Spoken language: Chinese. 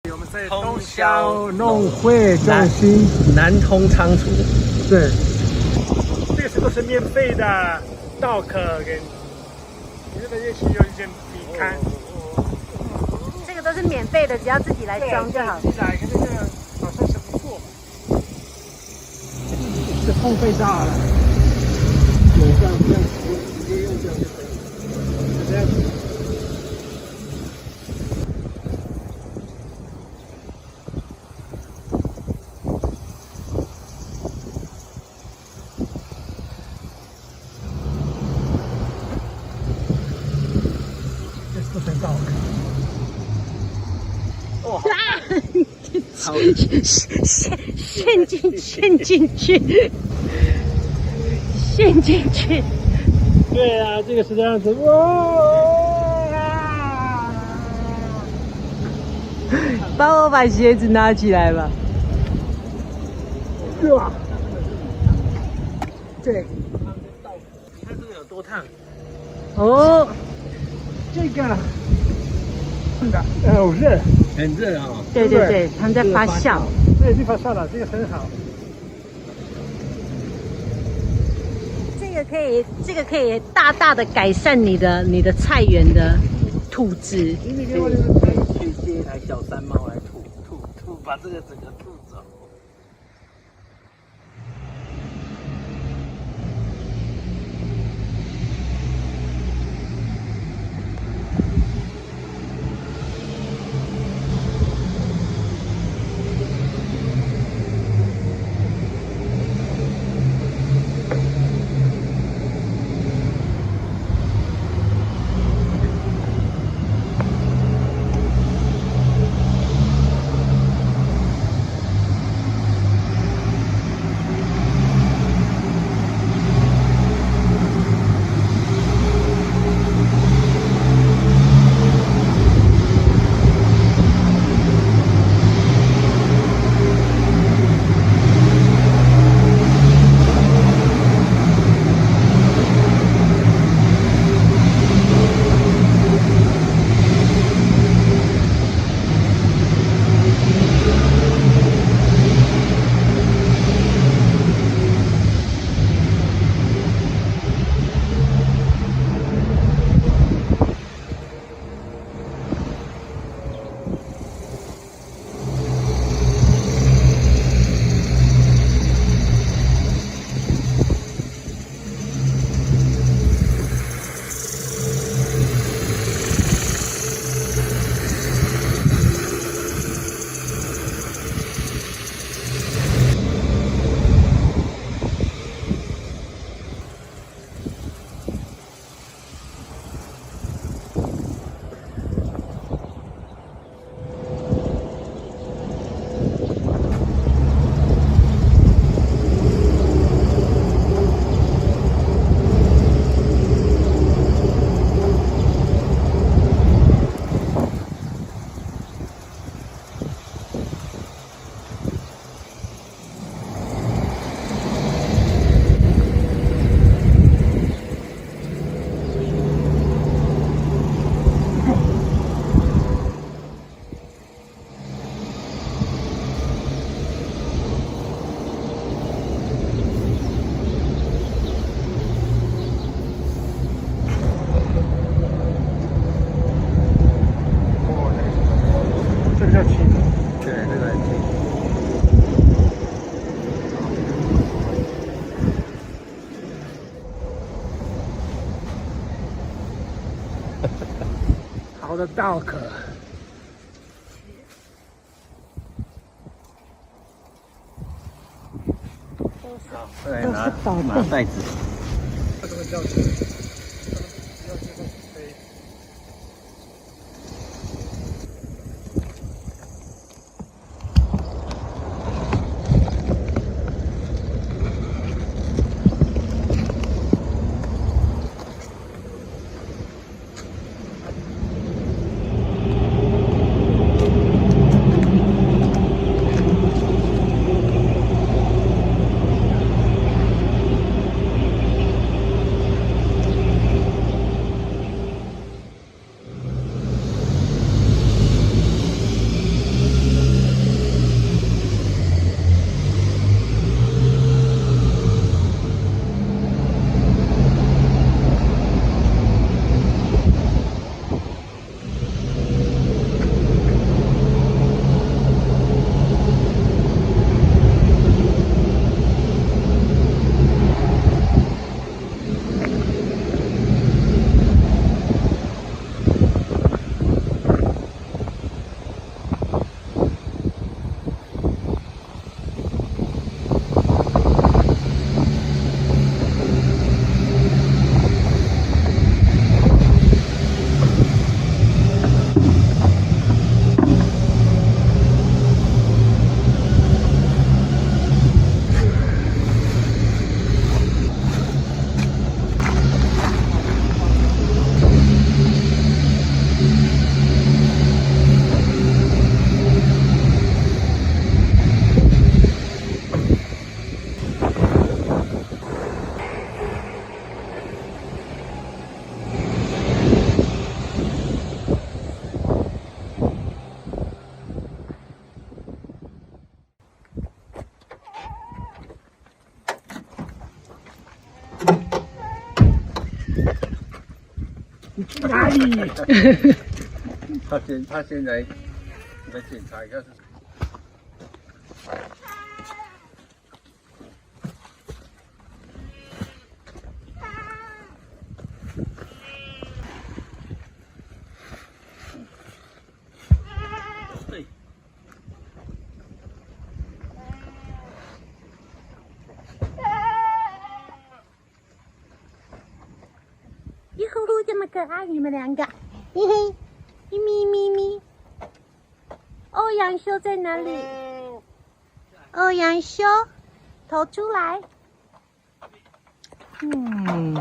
我们在通宵弄会中心南通仓储，对，这个都是免费的道课给你，你这个也许有一点抵看。这个都是免费的，只要自己来装就好。自己来，跟这个好像是不错。这风费大了，这样直接用这样就可以，就这样子。好，陷进去，陷进去。对啊，这个是这样子。哇！帮我把鞋子拿起来吧。哇！对，你看这个有多烫？哦，这个好热，很热啊、哦。对对对，他们在发酵。这地方算了，这个很好。这个可以大大的改善你的菜园的土质。可以去接一台小山猫来吐，把这个整个吐走。这个叫轻，对，这个很轻。好的道课。好，再来拿袋子。这个叫轻。里？他现在来检查一下是。对。哟呼，这么可爱，你们两个，嘿嘿，咪咪咪。欧阳修在哪里？欧阳修，头出来。嗯。